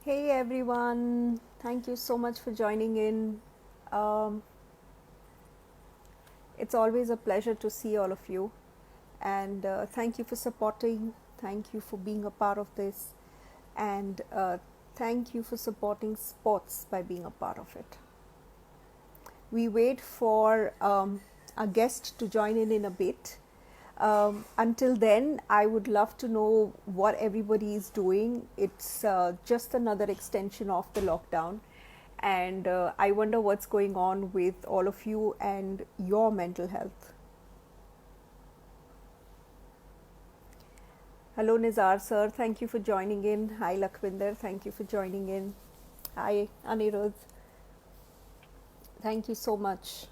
Hey everyone, thank you so much for joining in. Um, it's always a pleasure to see all of you, and thank you for supporting, thank you for being a part of this, and thank you for supporting sports by being a part of it. We wait for our guest to join in a bit. Until then, I would love to know what everybody is doing. It's just another extension of the lockdown. And I wonder what's going on with all of you and your mental health. Hello, Nizar sir. Thank you for joining in. Hi, Lakhvinder. Thank you for joining in. Hi, Anirudh. Thank you so much.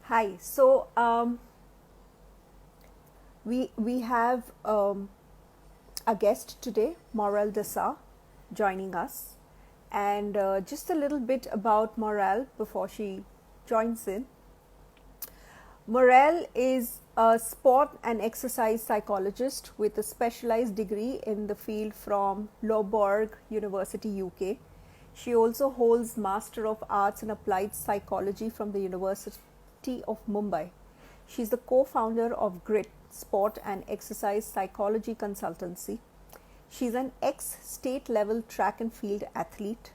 Hi. So, we have a guest today, Moral Dasa, joining us. And just a little bit about Moral before she joins in. Morel is a sport and exercise psychologist with a specialized degree in the field from Loughborough University, UK. She also holds Master of Arts in Applied Psychology from the University of Mumbai. She is the co-founder of GRIT Sport and Exercise Psychology Consultancy. She is an ex-state level track and field athlete.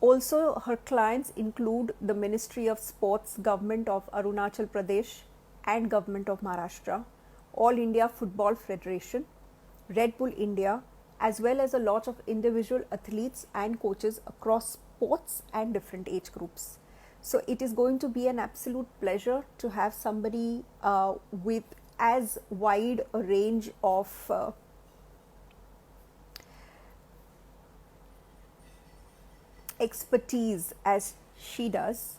Also, her clients include the Ministry of Sports, Government of Arunachal Pradesh and Government of Maharashtra, All India Football Federation, Red Bull India, as well as a lot of individual athletes and coaches across sports and different age groups. So it is going to be an absolute pleasure to have somebody with as wide a range of expertise as she does.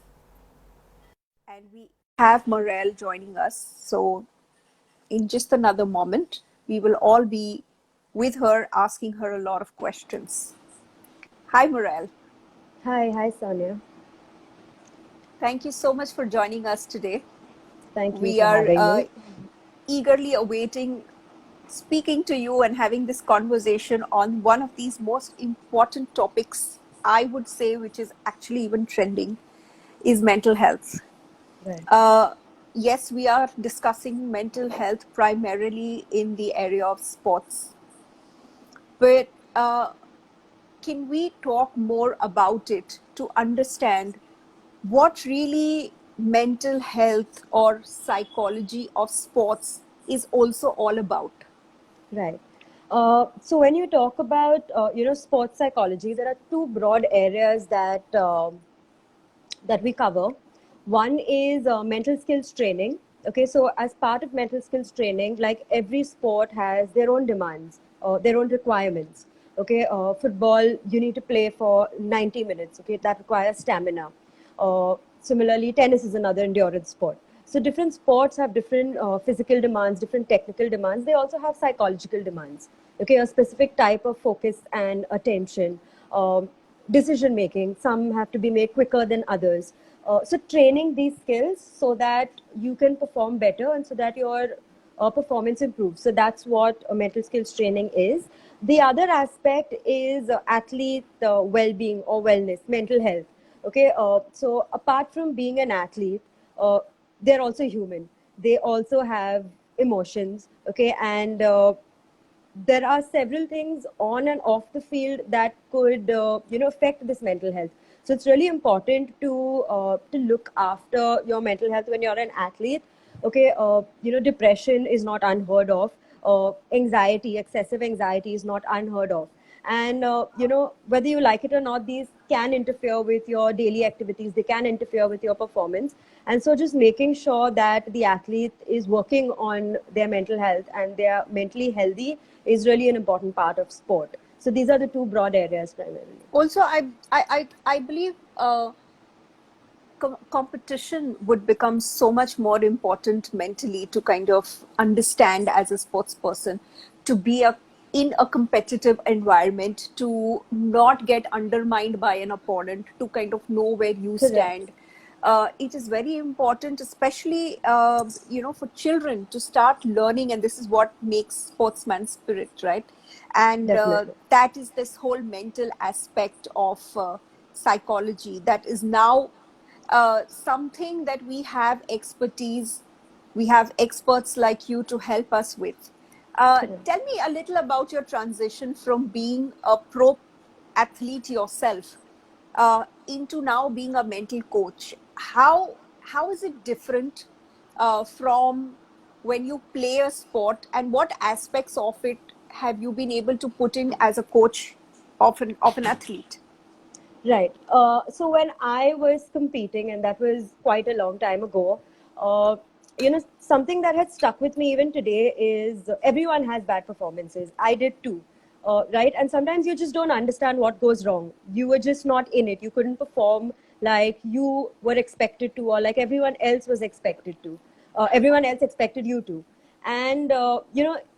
And we have Morel joining us. So, in just another moment, we will all be with her asking her a lot of questions. Hi, Morel. Hi, Sonia. Thank you so much for joining us today. Thank you We for are having me. eagerly awaiting speaking to you and having this conversation on one of these most important topics, I would say, which is actually even trending, is mental health. Right. Uh, yes, we are discussing mental health primarily in the area of sports, but can we talk more about it to understand what really mental health or psychology of sports is also all about? Right. So when you talk about sports psychology, there are two broad areas that we cover. One is mental skills training. Okay, so as part of mental skills training, like every sport has their own demands, their own requirements. Okay, football, you need to play for 90 minutes. Okay, that requires stamina. Similarly, tennis is another endurance sport. So different sports have different physical demands, different technical demands. They also have psychological demands. Okay, a specific type of focus and attention. Decision making, some have to be made quicker than others. So training these skills so that you can perform better and so that your performance improves. So that's what mental skills training is. The other aspect is athlete well-being or wellness, mental health. Okay, so apart from being an athlete, they're also human. They also have emotions. Okay, and there are several things on and off the field that could affect this mental health. So it's really important to look after your mental health when you're an athlete. Okay, depression is not unheard of. Anxiety, excessive anxiety is not unheard of. And whether you like it or not, these can interfere with your daily activities. They can interfere with your performance. And so just making sure that the athlete is working on their mental health and they are mentally healthy is really an important part of sport. So these are the two broad areas primarily. Also, I believe competition would become so much more important mentally to kind of understand as a sports person to be a in a competitive environment, to not get undermined by an opponent, to kind of know where you Correct. stand. It is very important, especially for children to start learning, and this is what makes sportsman spirit, right? And Definitely. that is this whole mental aspect of psychology that is now something that we have expertise, we have experts like you to help us with. Correct. Tell me a little about your transition from being a pro athlete yourself into now being a mental coach. How is it different from when you play a sport, and what aspects of it have you been able to put in as a coach of an athlete? Right. So when I was competing, and that was quite a long time ago, something that has stuck with me even today is everyone has bad performances. I did too. Right. And sometimes you just don't understand what goes wrong. You were just not in it. You couldn't perform like you were expected to, or like everyone else was expected to. Everyone else expected you to. And,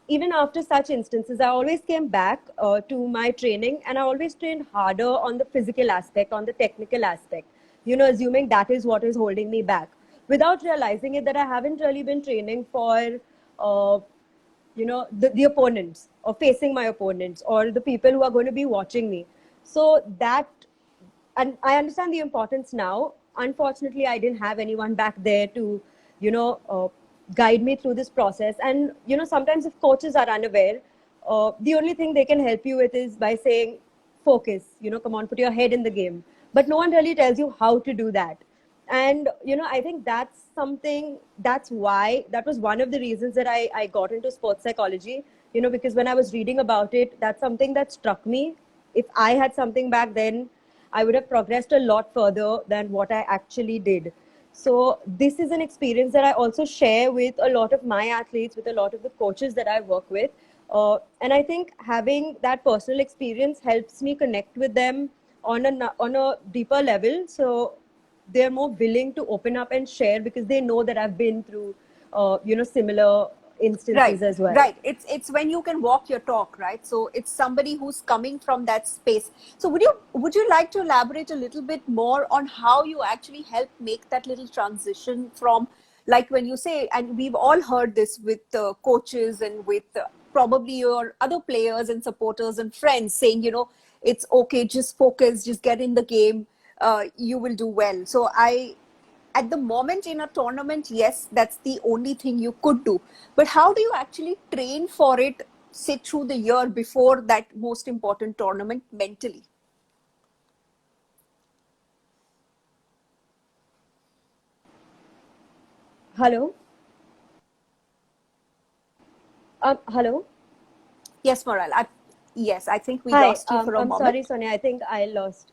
even after such instances, I always came back to my training, and I always trained harder on the physical aspect, on the technical aspect, assuming that is what is holding me back, without realizing it that I haven't really been training for, the opponents, or facing my opponents, or the people who are going to be watching me. So that, and I understand the importance now. Unfortunately, I didn't have anyone back there to, guide me through this process. And sometimes if coaches are unaware, the only thing they can help you with is by saying, "Focus. Come on, put your head in the game." But no one really tells you how to do that. And I think that's something. That's why that was one of the reasons that I got into sports psychology. Because when I was reading about it, that's something that struck me. If I had something back then, I would have progressed a lot further than what I actually did. So this is an experience that I also share with a lot of my athletes, with a lot of the coaches that I work with. And I think having that personal experience helps me connect with them on a deeper level. So they're more willing to open up and share, because they know that I've been through, similar Right, instances as well. right. It's when you can walk your talk, right? So it's somebody who's coming from that space. So would you like to elaborate a little bit more on how you actually help make that little transition from, like when you say, and we've all heard this with coaches and with probably your other players and supporters and friends saying, it's okay, just focus, just get in the game, you will do well. So at the moment in a tournament, yes, that's the only thing you could do. But how do you actually train for it, say through the year before that most important tournament mentally? Hello? Hello? Yes, Moral. Yes, I think we Hi. lost you for a I'm sorry, moment. Sonia. I think I lost.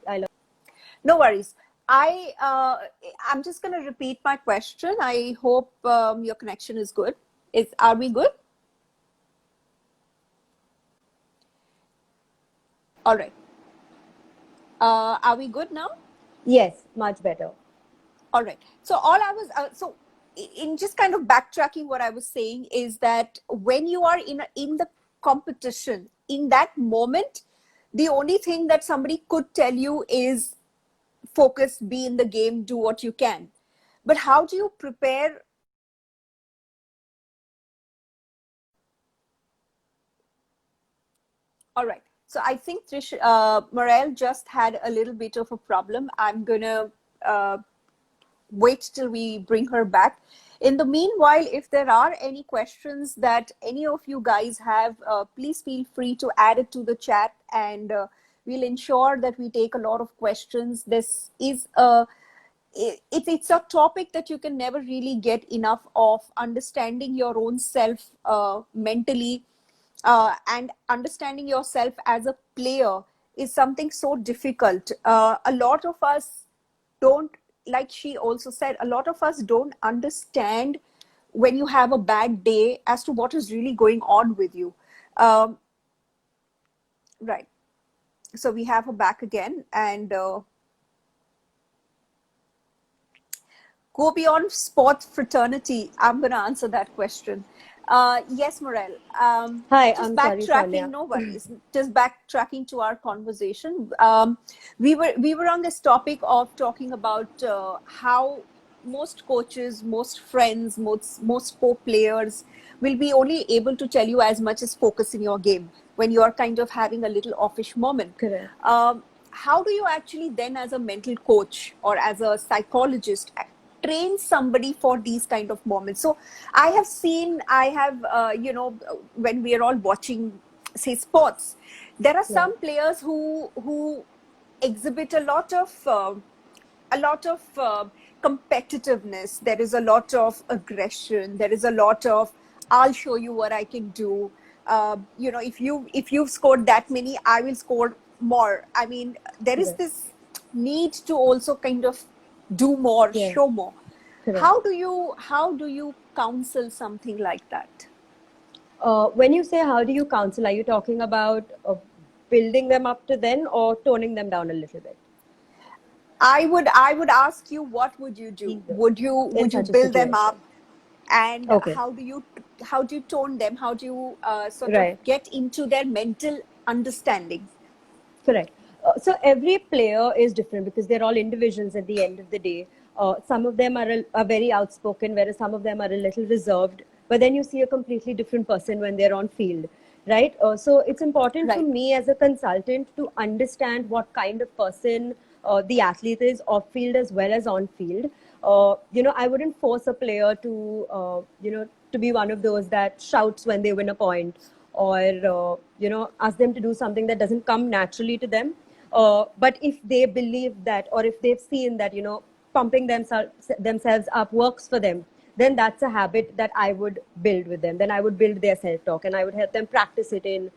No worries. I'm just going to repeat my question. I hope your connection is good. Are we good? All right. Are we good now? Yes, much better. All right. So all I was in just kind of backtracking, what I was saying is that when you are in the competition, in that moment, the only thing that somebody could tell you is focus, be in the game, do what you can. But how do you prepare? All right. So I think Morel just had a little bit of a problem. I'm gonna uh, wait till we bring her back. In the meanwhile, if there are any questions that any of you guys have, please feel free to add it to the chat, and we'll ensure that we take a lot of questions. This is it's a topic that you can never really get enough of. Understanding your own self mentally, and understanding yourself as a player is something so difficult. A lot of us don't, like she also said, a lot of us don't understand when you have a bad day as to what is really going on with you. Um, right. So we have her back again, and go beyond sport fraternity. I'm going to answer that question. Yes, Morel. Hi, Just I'm sorry, backtracking, Sonia. no worries. Just backtracking to our conversation. We were on this topic of talking about how most coaches, most friends, most co-players will be only able to tell you as much as focus in your game when you are kind of having a little offish moment. Correct. How do you actually then, as a mental coach or as a psychologist, train somebody for these kind of moments? So I have when we are all watching, say, sports, there are Right. some players who exhibit a lot of competitiveness. There is a lot of aggression. There is a lot of, I'll show you what I can do. If you've scored that many, I will score more. I mean, there is Correct. this need to also kind of do more, Yeah. show more. Correct. How do you counsel something like that? When you say how do you counsel, are you talking about building them up to then or toning them down a little bit? I would ask you, what would you do? Either. Would you In would you such a build them situation. up, and Okay. how do you tone them? How do you sort of Right. get into their mental understanding? Correct. So every player is different because they're all individuals at the end of the day. Some of them are very outspoken, whereas some of them are a little reserved. But then you see a completely different person when they're on field, right? So it's important for Right. me as a consultant to understand what kind of person the athlete is off field as well as on field. I wouldn't force a player to, to be one of those that shouts when they win a point, or ask them to do something that doesn't come naturally to them. But if they believe that, or if they've seen that, pumping themselves up works for them, then that's a habit that I would build with them. Then I would build their self-talk, and I would help them practice it in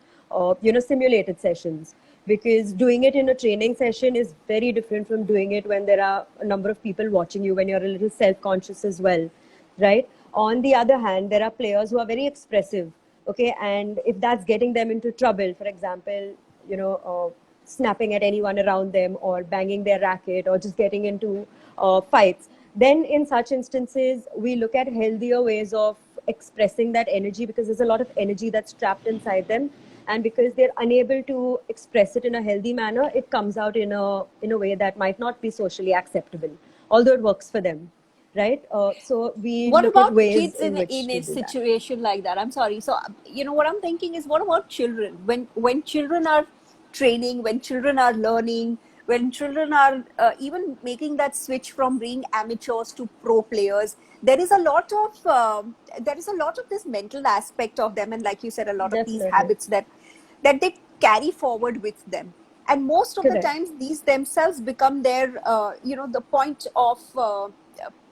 simulated sessions, because doing it in a training session is very different from doing it when there are a number of people watching you, when you're a little self-conscious as well, right? On the other hand, there are players who are very expressive, okay, and if that's getting them into trouble, for example, snapping at anyone around them, or banging their racket, or just getting into fights, then in such instances we look at healthier ways of expressing that energy, because there's a lot of energy that's trapped inside them, and because they're unable to express it in a healthy manner, it comes out in a way that might not be socially acceptable, although it works for them, right? So we What look at about ways kids in in which in to a do that. situation like that? I'm sorry. So, what I'm thinking is, what about children? When children are training, when children are learning, when children are even making that switch from being amateurs to pro players, there is a lot of this mental aspect of them, and like you said, a lot of these Definitely. habits that they carry forward with them. And most of the Correct. times, these themselves become the point of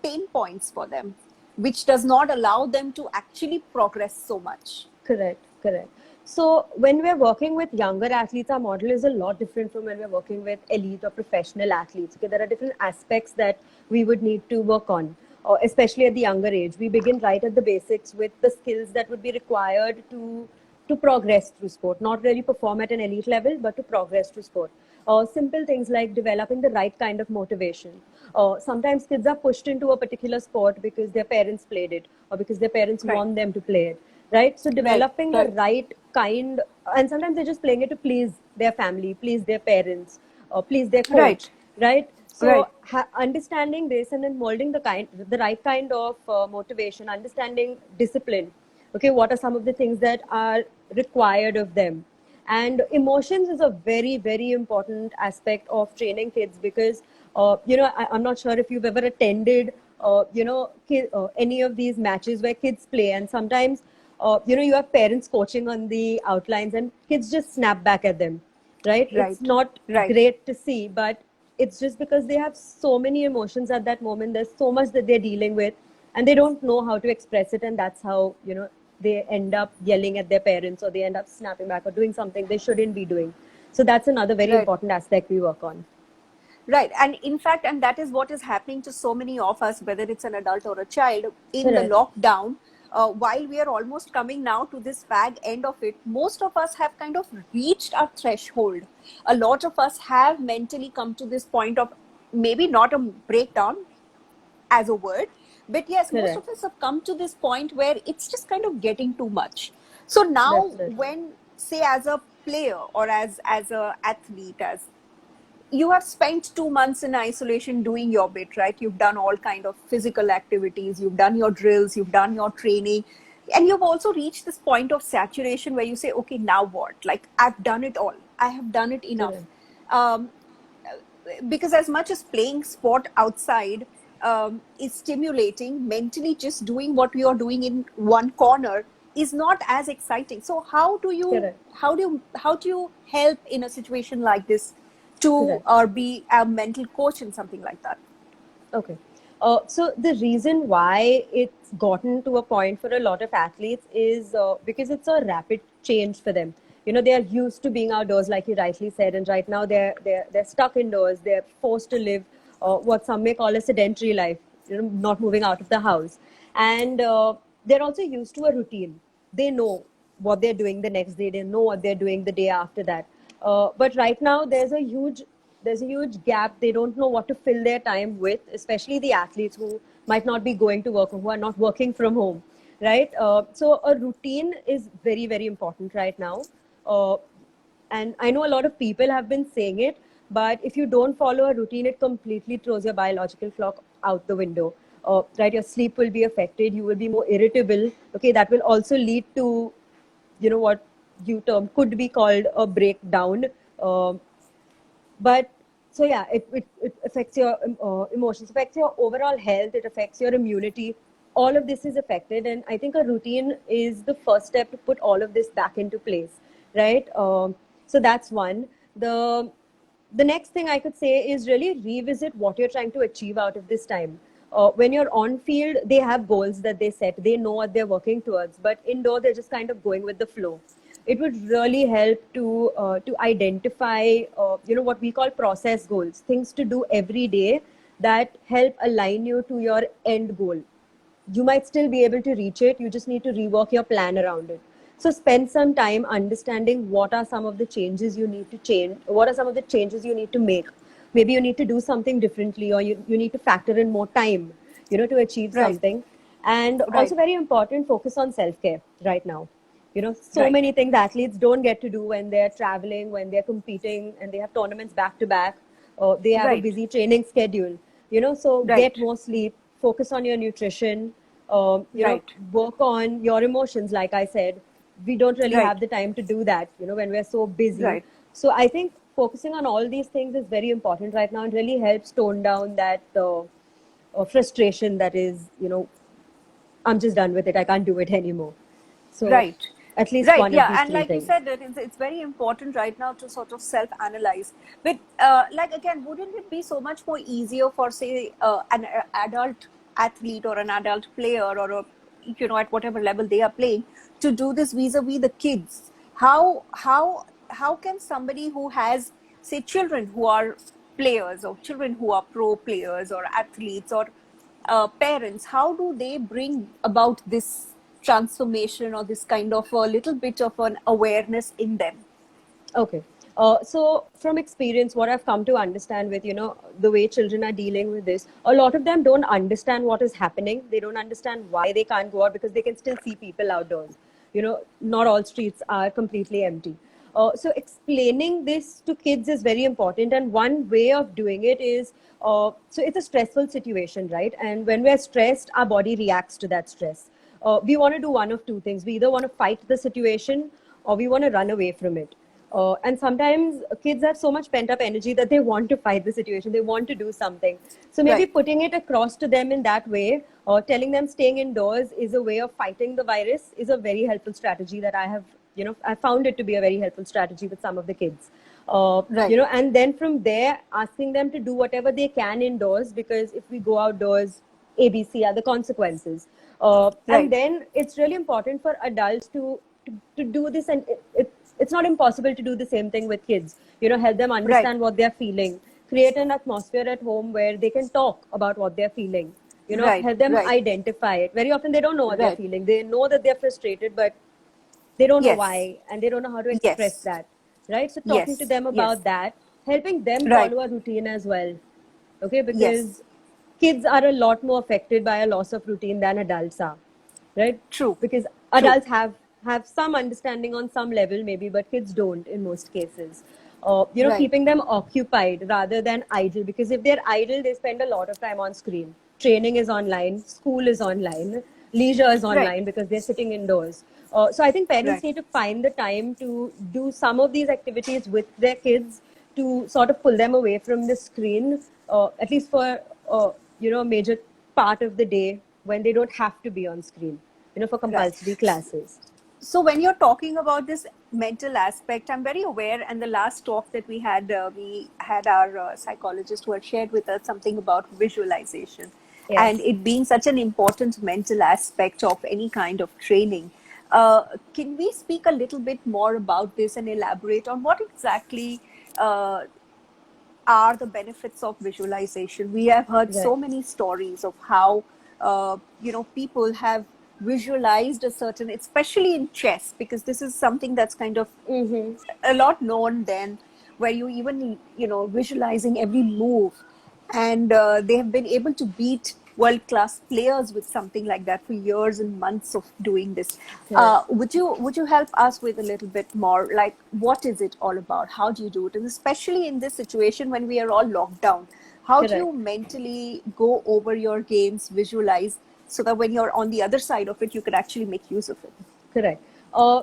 pain points for them, which does not allow them to actually progress so much. Correct, correct. So when we're working with younger athletes, our model is a lot different from when we're working with elite or professional athletes. Okay, there are different aspects that we would need to work on, especially at the younger age. We begin right at the basics with the skills that would be required to progress through sport, not really perform at an elite level, but to progress through sport. Simple things like developing the right kind of motivation. Sometimes kids are pushed into a particular sport because their parents played it, or because their parents Right, want them to play it, right? So right, developing the right, right kind, and sometimes they're just playing it to please their family, please their parents, or please their right, coach, right? right. So understanding this, and then molding the right kind of motivation, understanding discipline. Okay, what are some of the things that are required of them? And emotions is a very, very important aspect of training kids, because I'm not sure if you've ever attended any of these matches where kids play, and sometimes you have parents coaching on the outlines, and kids just snap back at them, right? It's Right, not right. great to see, but it's just because they have so many emotions at that moment. There's so much that they're dealing with, and they don't know how to express it, and that's how they end up yelling at their parents, or they end up snapping back, or doing something they shouldn't be doing. So that's another very Right. important aspect we work on. Right. And in fact, and that is what is happening to so many of us, whether it's an adult or a child, in the Correct. lockdown. While we are almost coming now to this fag end of it, most of us have kind of reached our threshold. A lot of us have mentally come to this point of maybe not a breakdown as a word, But yes, most Correct. of us have come to this point where it's just kind of getting too much. So now, Definitely. when, say, as a player or as a athlete, as you have spent 2 months in isolation doing your bit, right? You've done all kind of physical activities, you've done your drills, you've done your training, and you've also reached this point of saturation where you say, okay, now what? Like, I've done it all, I have done it enough. Correct. um, because as much as playing sport outside is stimulating, mentally just doing what we are doing in one corner is not as exciting. So Correct. how do you help in a situation like this to Correct. or be a mental coach and something like that? Okay. So the reason why it's gotten to a point for a lot of athletes is because it's a rapid change for them. You know, they are used to being outdoors, like you rightly said, and right now they're stuck indoors. They're forced to live what some may call a sedentary life. You know, not moving out of the house, and they're also used to a routine. They know what they're doing the next day. They know what they're doing the day after that. But right now, there's a huge gap. They don't know what to fill their time with, especially the athletes who might not be going to work or who are not working from home, right? So a routine is very, very important right now. Uh, and I know a lot of people have been saying it, but if you don't follow a routine, it completely throws your biological clock out the window. Right, your sleep will be affected. You will be more irritable. Okay, that will also lead to, you know, what you term could be called a breakdown. Um but so yeah, it affects your emotions, affects your overall health, it affects your immunity. All of this is affected, and I think a routine is the first step to put all of this back into place, right? So that's one. The next thing I could say is really revisit what you're trying to achieve out of this time. When you're on field, they have goals that they set, they know what they're working towards, but indoor they're just kind of going with the flow. It would really help to identify what we call process goals, things to do every day that help align you to your end goal. You might still be able to reach it, you just need to rework your plan around it. So spend some time understanding what are some of the changes you need to change, what are some of the changes you need to make. Maybe you need to do something differently, or you need to factor in more time, to achieve Right, something. And also right, very important, focus on self-care right now. So right, many things athletes don't get to do when they're traveling, when they're competing, and they have tournaments back to back. They have a right, busy training schedule. So get right, more sleep, focus on your nutrition, right, work on your emotions. Like I said, we don't really right, have the time to do that, when we're so busy. right. So I think focusing on all these things is very important right now and really helps tone down that frustration that is, I'm just done with it. I can't do it anymore. So Right. at least Right. one of Yeah. these And three like you things. said, that it's very important right now to sort of self-analyze. But like again, wouldn't it be so much more easier for, say, an adult athlete or an adult player or at whatever level they are playing to do this vis-a-vis the kids? How can somebody who has, say, children who are players or children who are pro players or athletes or parents, how do they bring about this transformation or this kind of a little bit of an awareness in them? Okay. So from experience, what I've come to understand with, the way children are dealing with this, a lot of them don't understand what is happening. They don't understand why they can't go out because they can still see people outdoors. Not all streets are completely empty. So explaining this to kids is very important. And one way of doing it is, so it's a stressful situation, right? And when we're stressed, our body reacts to that stress. We want to do one of two things. We either want to fight the situation or we want to run away from it. And sometimes kids have so much pent up energy that they want to fight the situation, they want to do something. So maybe Right, putting it across to them in that way, or telling them staying indoors is a way of fighting the virus, is a very helpful strategy that I found it to be a very helpful strategy with some of the kids. right, And then from there, asking them to do whatever they can indoors, because if we go outdoors, ABC are the consequences. And right, then it's really important for adults to do this, and it's not impossible to do the same thing with kids. Help them right, understand what they're feeling, create an atmosphere at home where they can talk about what they're feeling. right, Help them right, identify it. Very often they don't know what they're right. feeling. They know that they're frustrated, but they don't know Yes, why, and they don't know how to express yes, that, right? So talking to yes, them yes, about that, helping them right, follow a routine as well. Okay, yes, because kids are a lot more affected by a loss of routine than adults are, right? True. Because True. adults have some understanding on some level maybe, but kids don't in most cases. Right. Keeping them occupied rather than idle, because if they're idle, they spend a lot of time on screen. Training is online, school is online, leisure is Right. online because they're sitting indoors. So I think parents Right. need to find the time to do some of these activities with their kids to sort of pull them away from the screen, at least for a major part of the day when they don't have to be on screen, for Right. compulsory classes. So when you're talking about this mental aspect, I'm very aware. And the last talk that we had our psychologist who had shared with us something about visualization, and Yes. it being such an important mental aspect of any kind of training. Can we speak a little bit more about this and elaborate on what exactly uh, are the benefits of visualization? We have heard Right. so many stories of how people have visualized a certain, especially in chess, because this is something that's kind of Mm-hmm. a lot known then, where you even visualizing every move, and they have been able to beat world class players with something like that for years and months of doing this. Correct. Would you help us with a little bit more, like what is it all about, how do you do it, and especially in this situation when we are all locked down, how do you Correct. mentally go over your games, visualize, so that when you're on the other side of it you could actually make use of it? Correct.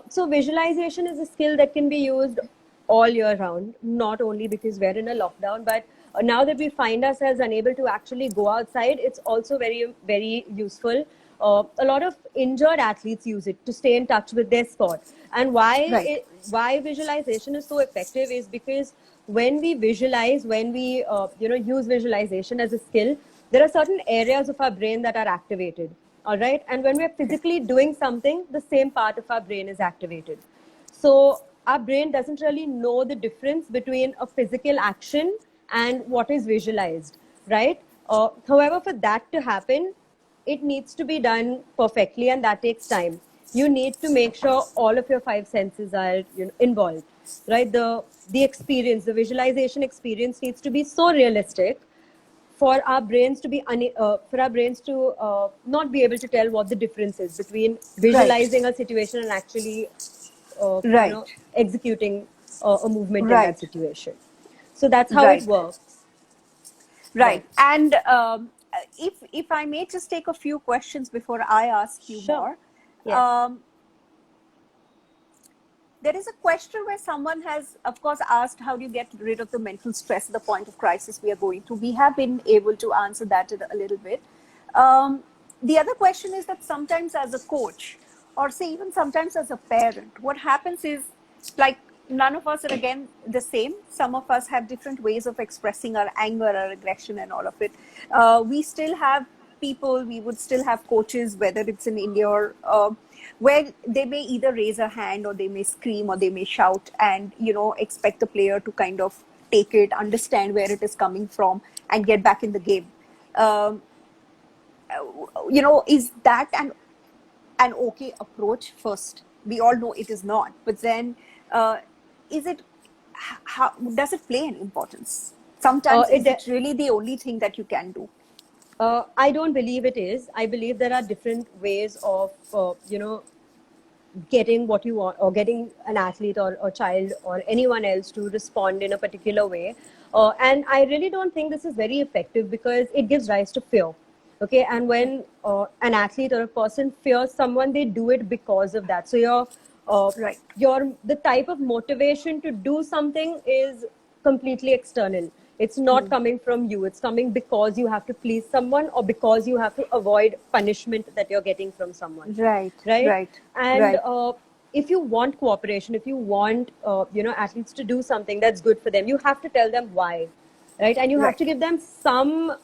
So visualization is a skill that can be used all year round, not only because we're in a lockdown, but now that we find ourselves unable to actually go outside, it's also very, very useful. A lot of injured athletes use it to stay in touch with their sport. And Right. why visualization is so effective is because when we visualize, when we use visualization as a skill, there are certain areas of our brain that are activated. All right. And when we're physically doing something, the same part of our brain is activated. So our brain doesn't really know the difference between a physical action and what is visualized, right? However, for that to happen, it needs to be done perfectly, and that takes time. You need to make sure all of your five senses are involved, right? The experience, the visualization experience needs to be so realistic for our brains to not be able to tell what the difference is between Right. visualizing a situation and actually Right. executing a movement in that Right. situation. So that's how it Right. works. Right. Right. And if I may just take a few questions before I ask you Sure. more. Yes. Um, there is a question where someone has, of course, asked how do you get rid of the mental stress at the point of crisis we are going through. We have been able to answer that a little bit. The other question is that sometimes as a coach, or say even sometimes as a parent, what happens is, like, none of us are again the same. Some of us have different ways of expressing our anger, our aggression, and all of it. We still have people, we would still have coaches, whether it's in India or where they may either raise a hand or they may scream or they may shout and expect the player to kind of take it, understand where it is coming from, and get back in the game. um, is that an okay approach? First, we all know it is not, but then is it, how does it play an importance? Sometimes It is it really the only thing that you can do? I don't believe it is. I believe there are different ways of getting what you want, or getting an athlete or child or anyone else to respond in a particular way. And I really don't think this is very effective because it gives rise to fear. Okay. And when an athlete or a person fears someone, they do it because of that. So uh, Right. the type of motivation to do something is completely external. It's not Hmm. coming from you. It's coming because you have to please someone or because you have to avoid punishment that you're getting from someone, Right. right? Right. And Right. if you want cooperation, if you want athletes to do something that's good for them, you have to tell them why, right? And you have Right. to give them some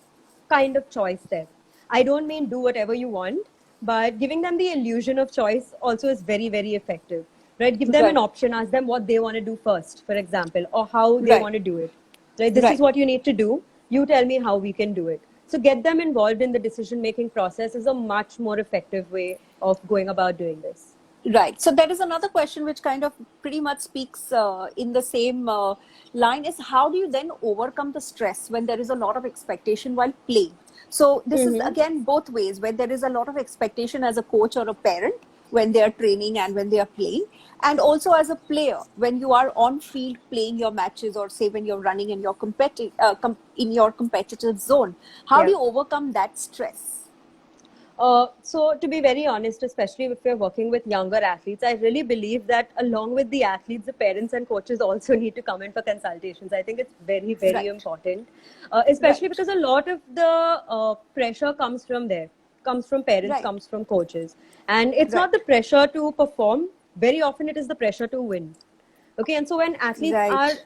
kind of choice there. I don't mean do whatever you want, but giving them the illusion of choice also is very, very effective, right? Give them an Right. option, ask them what they want to do first, for example, or how they Right. want to do it, right? This is Right. what you need to do. You tell me how we can do it. So get them involved in the decision making process is a much more effective way of going about doing this. Right. So there is another question which kind of pretty much speaks in the same line, is how do you then overcome the stress when there is a lot of expectation while playing? So this is Mm-hmm. again both ways, where there is a lot of expectation as a coach or a parent when they are training and when they are playing, and also as a player when you are on field playing your matches, or say when you're running in your in your competitive zone. How do Yeah. you overcome that stress? So to be very honest, especially if we're working with younger athletes, I really believe that along with the athletes, the parents and coaches also need to come in for consultations. I think it's very, very Right, important, especially right, because a lot of the pressure comes from there, comes from parents, right, comes from coaches. And it's not right, the pressure to perform. Very often it is the pressure to win. Okay, and so right,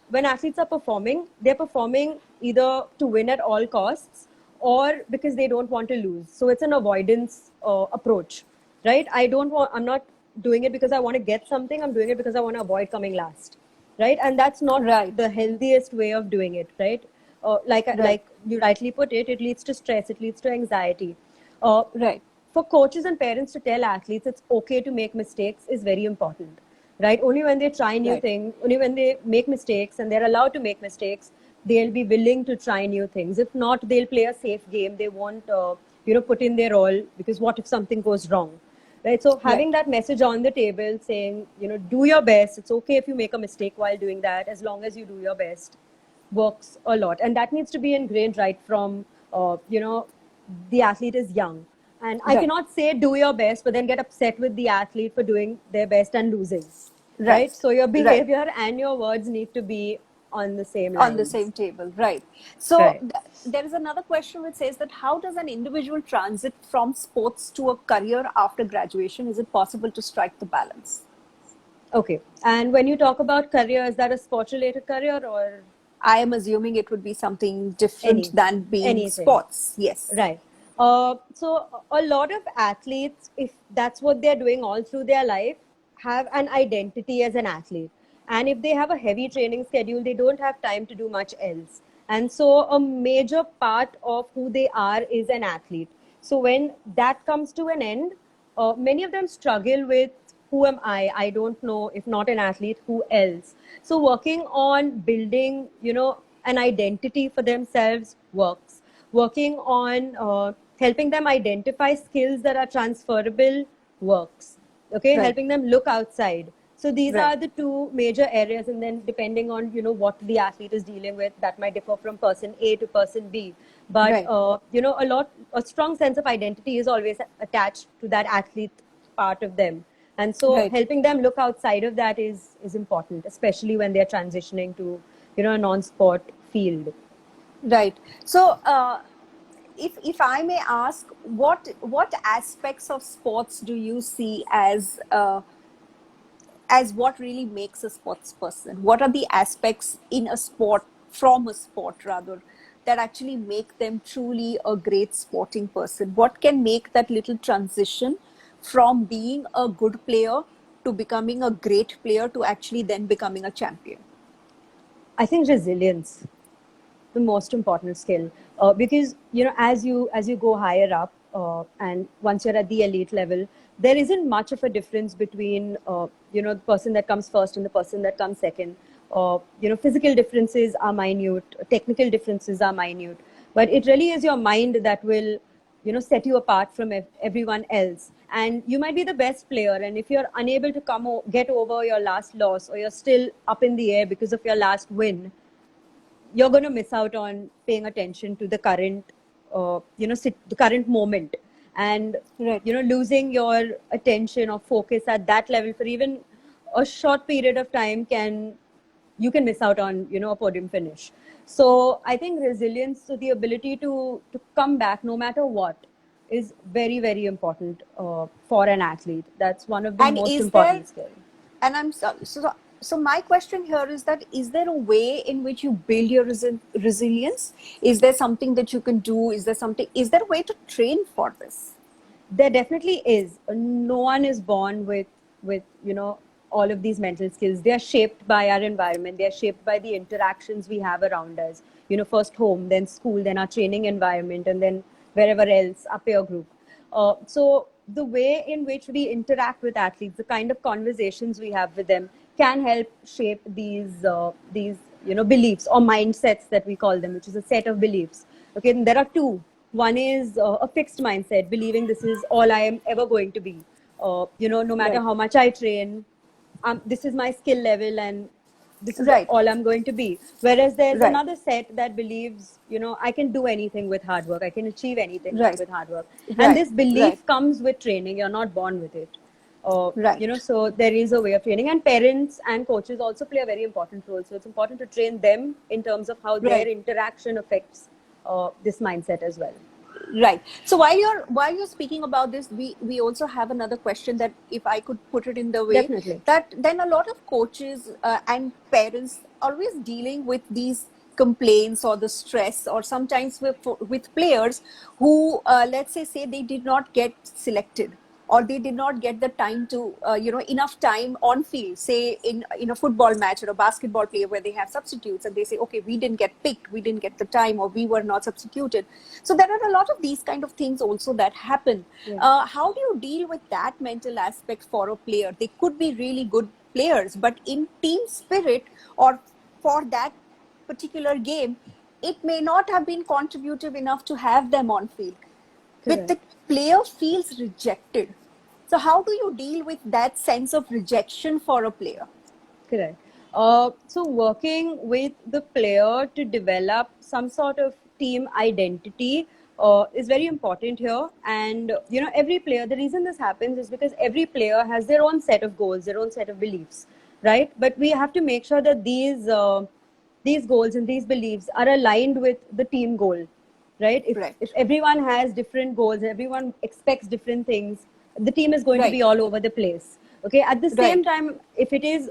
when athletes are performing, they're performing either to win at all costs or because they don't want to lose. So it's an avoidance approach, right? I'm not doing it because I want to get something. I'm doing it because I want to avoid coming last, right? And that's not right, the healthiest way of doing it, right? right, Like you rightly put it, it leads to stress, it leads to anxiety. Uh, right, for coaches and parents to tell athletes it's okay to make mistakes is very important, right? Only when they try new right, things, only when they make mistakes and they're allowed to make mistakes, they'll be willing to try new things. If not, they'll play a safe game. They won't, put in their all, because what if something goes wrong, right? So right, having that message on the table saying, do your best. It's okay if you make a mistake while doing that, as long as you do your best, works a lot, and that needs to be ingrained right from the athlete is young. And I right, cannot say do your best but then get upset with the athlete for doing their best and losing, right, right? So your right. behavior and your words need to be on the same On the same lines. table, right? So Right. there is another question which says that how does an individual transit from sports to a career after graduation? Is it possible to strike the balance? Okay, and when you talk about career, is that a sport related career or I am assuming it would be something different any than being anything? sports. Yes. Right. So a lot of athletes, if that's what they're doing all through their life, have an identity as an athlete. And if they have a heavy training schedule, they don't have time to do much else. And so a major part of who they are is an athlete. So when that comes to an end, many of them struggle with who am I? I don't know. If not an athlete, who else? So working on building, an identity for themselves works. Working on helping them identify skills that are transferable works. Okay, Right. helping them look outside. So these Right. are the two major areas, and then depending on what the athlete is dealing with, that might differ from person A to person B. But Right. a strong sense of identity is always attached to that athlete part of them, and so Right. helping them look outside of that is important, especially when they're transitioning to a non-sport field. Right. So, if I may ask, what aspects of sports do you see as what really makes a sports person? What are the aspects in a sport, from a sport rather, that actually make them truly a great sporting person? What can make that little transition from being a good player to becoming a great player to actually then becoming a champion? I think resilience, the most important skill, because as you go higher up, and once you're at the elite level, there isn't much of a difference between the person that comes first and the person that comes second. Physical differences are minute, technical differences are minute, but it really is your mind that will set you apart from everyone else. And you might be the best player, and if you're unable to get over your last loss, or you're still up in the air because of your last win, you're going to miss out on paying attention to the current the current moment. And Right. losing your attention or focus at that level for even a short period of time can miss out on a podium finish. So I think resilience, so the ability to come back no matter what, is very, very important for an athlete. That's one of the And most is there, important skills. and I'm so my question here is that, is there a way in which you build your resilience? Is there something that you can do? Is there a way to train for this? There definitely is. No one is born with all of these mental skills. They are shaped by our environment. They are shaped by the interactions we have around us. First home, then school, then our training environment, and then wherever else, our peer group. So the way in which we interact with athletes, the kind of conversations we have with them, can help shape these beliefs or mindsets that we call them, which is a set of beliefs. Okay, and there are two. One is a fixed mindset, believing this is all I am ever going to be. No matter Right. how much I train, this is my skill level and this is Right. all I'm going to be. Whereas there's Right. another set that believes, I can do anything with hard work. I can achieve anything Right. with hard work. And Right. this Right. belief comes with training. You're not born with it. Right. So there is a way of training, and parents and coaches also play a very important role. So it's important to train them in terms of how their Right. interaction affects this mindset as well. Right. So while you're speaking about this, we also have another question that, if I could put it in the way, Definitely. that then a lot of coaches and parents always dealing with these complaints or the stress, or sometimes with players who, let's say they did not get selected, or they did not get the time to, enough time on field, say in a football match or a basketball player where they have substitutes, and they say, okay, we didn't get picked, we didn't get the time, or we were not substituted. So there are a lot of these kind of things also that happen. Yeah. How do you deal with that mental aspect for a player? They could be really good players, but in team spirit, or for that particular game, it may not have been contributive enough to have them on field, but Correct. the player feels rejected. So how do you deal with that sense of rejection for a player? Correct. So working with the player to develop some sort of team identity is very important here. And every player, the reason this happens is because every player has their own set of goals, their own set of beliefs, right? But we have to make sure that these goals and these beliefs are aligned with the team goal, right? If Right. everyone has different goals, everyone expects different things, the team is going to be Right. all over the place. Okay, at the same Right. time, if it is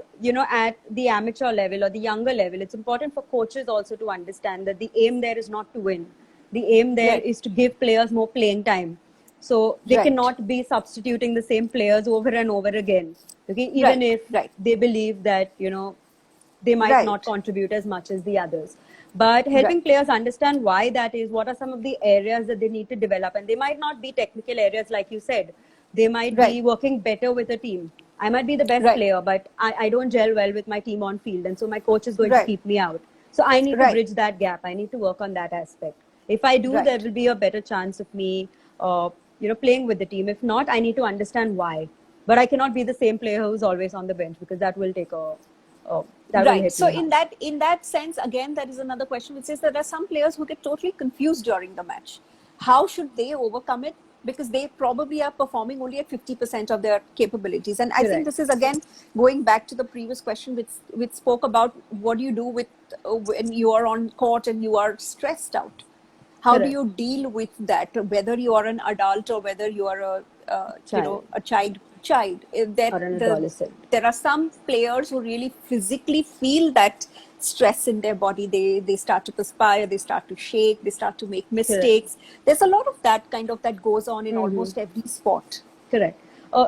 at the amateur level or the younger level, it's important for coaches also to understand that the aim there is not to win. The aim there Right. is to give players more playing time, so they Right. cannot be substituting the same players over and over again. Okay, even Right. if Right. they believe that they might not Right. contribute as much as the others. But helping Right. players understand why that is, what are some of the areas that they need to develop. And they might not be technical areas, like you said. They might Right. be working better with a team. I might be the best Right. player, but I don't gel well with my team on field. And so my coach is going to Right. keep me out. So I need to Right. bridge that gap. I need to work on that aspect. If I do, there Right. will be a better chance of me, playing with the team. If not, I need to understand why. But I cannot be the same player who's always on the bench, because that will take that will Right. hit So me in hard. that sense, again, there is another question which says that there are some players who get totally confused during the match. How should they overcome it? Because they probably are performing only at 50% of their capabilities. And I think Correct. this is again going back to the previous question, which spoke about what do you do with when you are on court and you are stressed out. How do Correct. you deal with that, whether you are an adult or whether you are Child a child? or an The adolescent. There are some players who really physically feel that stress in their body. They start to perspire, they start to shake, they start to make Correct. mistakes. There's a lot of that kind of that goes on in Mm-hmm. almost every sport. Correct. Uh,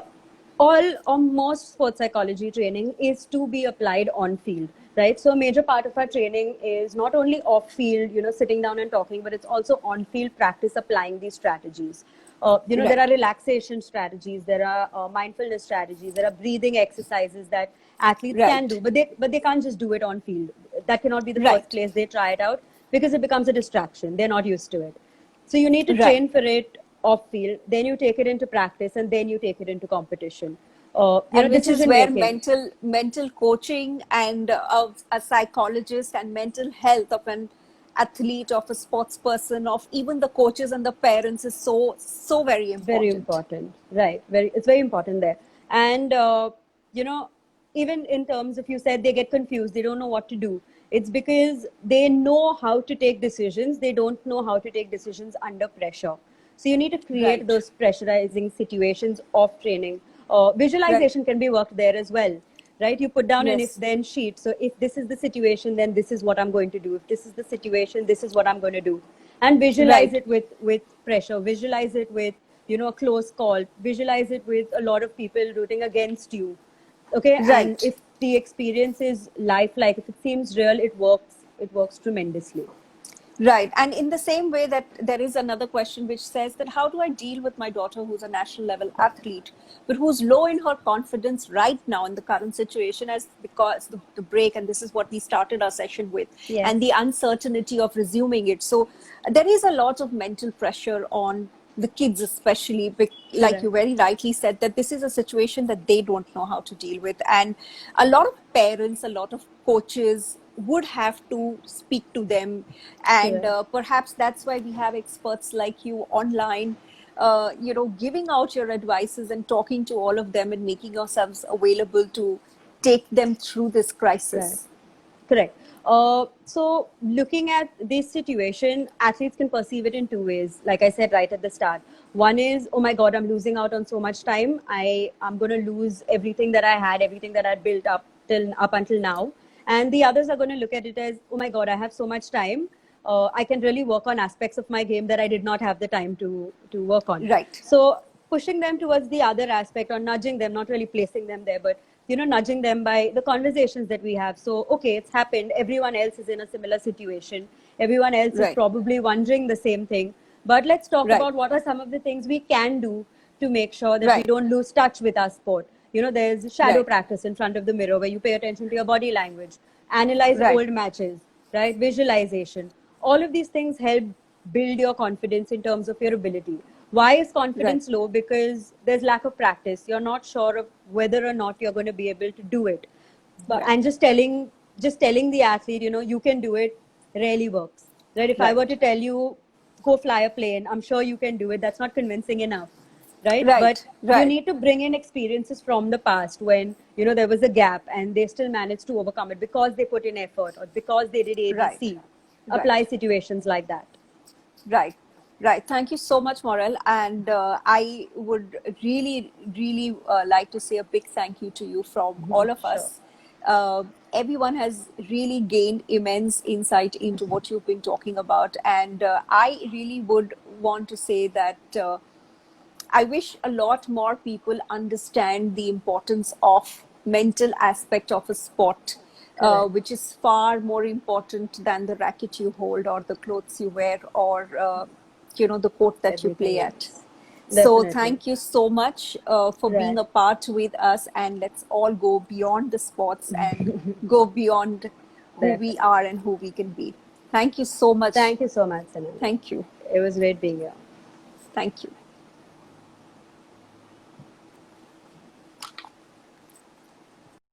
all or most sports psychology training is to be applied on field, right? So a major part of our training is not only off field, sitting down and talking, but it's also on field practice applying these strategies. There Right. are relaxation strategies, there are mindfulness strategies, there are breathing exercises that athletes can Right. do, but they can't just do it on field. That cannot be the first Right. place they try it out, because it becomes a distraction. They're not used to it. So you need to Right. train for it off field, then you take it into practice, and then you take it into competition. And which is Decision where making. mental coaching and of a psychologist and mental health of an athlete, of a sports person, of even the coaches and the parents is so very Very important. important, right? It's very important there. And you know even in terms of, you said they get confused, they don't know what to do. It's because they know how to take decisions, they don't know how to take decisions under pressure. So you need to create Right. those pressurizing situations of training. Right. Visualization can be worked there as well, right? You put down an if Yes. then sheet. So if this is the situation, then this is what I'm going to do. If this is the situation, this is what I'm going to do. And visualize Right. it with pressure, visualize it with a close call, visualize it with a lot of people rooting against you. Okay, and Right. if the experience is lifelike, if it seems real, it works tremendously. Right. And in the same way that there is another question which says that how do I deal with my daughter who's a national level athlete, but who's low in her confidence right now in the current situation as because the break, and this is what we started our session with, Yes. and the uncertainty of resuming it. So there is a lot of mental pressure on the kids, especially, like you Correct. very rightly said, that this is a situation that they don't know how to deal with. And a lot of parents, a lot of coaches would have to speak to them, and Correct. perhaps that's why we have experts like you online, giving out your advices and talking to all of them and making yourselves available to take them through this Right. crisis. Correct. So looking at this situation, athletes can perceive it in two ways. Like I said right at the start, one is, oh my God, I'm losing out on so much time. I'm going to lose everything that I had, everything that I built up until now. And the others are going to look at it as, oh my God, I have so much time. I can really work on aspects of my game that I did not have the time to work on. Right. So pushing them towards the other aspect, or nudging them, not really placing them there, but nudging them by the conversations that we have. So okay, it's happened, everyone else is in a similar situation, everyone else is Right. probably wondering the same thing, but let's talk Right. about what are some of the things we can do to make sure that we Right. don't lose touch with our sport. There's shadow Right. practice in front of the mirror where you pay attention to your body language, analyze Right. old matches, right? Visualization. All of these things help build your confidence in terms of your ability. Why is Right. confidence low? Because there's lack of practice. You're not sure of whether or not you're going to be able to do it. But Right. and just telling the athlete, you can do it, rarely works. Right? If I were Right. to tell you, go fly a plane, I'm sure you can do it. That's not convincing enough, right? But Right. you Right. need to bring in experiences from the past when there was a gap and they still managed to overcome it because they put in effort or because they did Right. ABC. Apply Right. situations like that. Right, right. Thank you so much, Morel. And I would really, really like to say a big thank you to you from all of Sure. us. Everyone has really gained immense insight into what you've been talking about. And I really would want to say that I wish a lot more people understand the importance of mental aspect of a sport, Correct. which is far more important than the racket you hold or the clothes you wear or the court that you Everything play at. else. So Definitely. thank you so much for being Right. a part with us, and let's all go beyond the sports and go beyond who we Definitely. are and who we can be. Thank you so much. Thank you so much, Sanam. Thank you. It was great being here. Thank you.